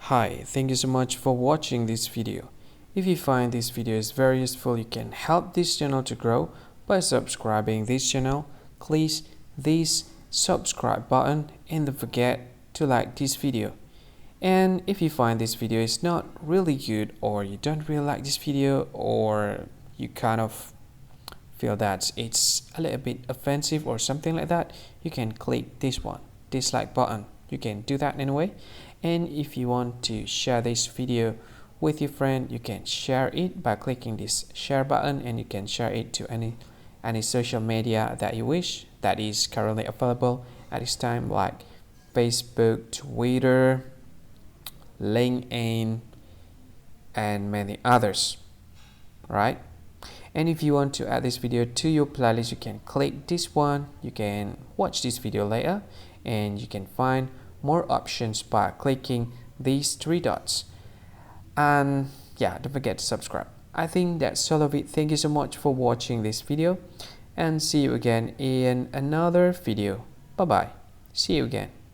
Hi, thank you so much for watching this video. If you find this video is very useful, you can help this channel to grow by subscribing this channel. Please this subscribe button and don't forget to like this video. And if you find this video is not really good, or you don't really like this video, or you kind of feel that it's a little bit offensive or something like that, you can click this one, dislike button. You can do that anyway. And if you want to share this video with your friend, you can share it by clicking this share button, and you can share it to any social media that you wish that is currently available at this time, like Facebook, Twitter, LinkedIn, and many others, right? And if you want to add this video to your playlist, you can click this one. You can watch this video later, and you can find more options by clicking these three dots. And yeah, don't forget to subscribe. I think that's all of it. Thank you so much for watching this video, and see you again in another video. Bye bye. See you again.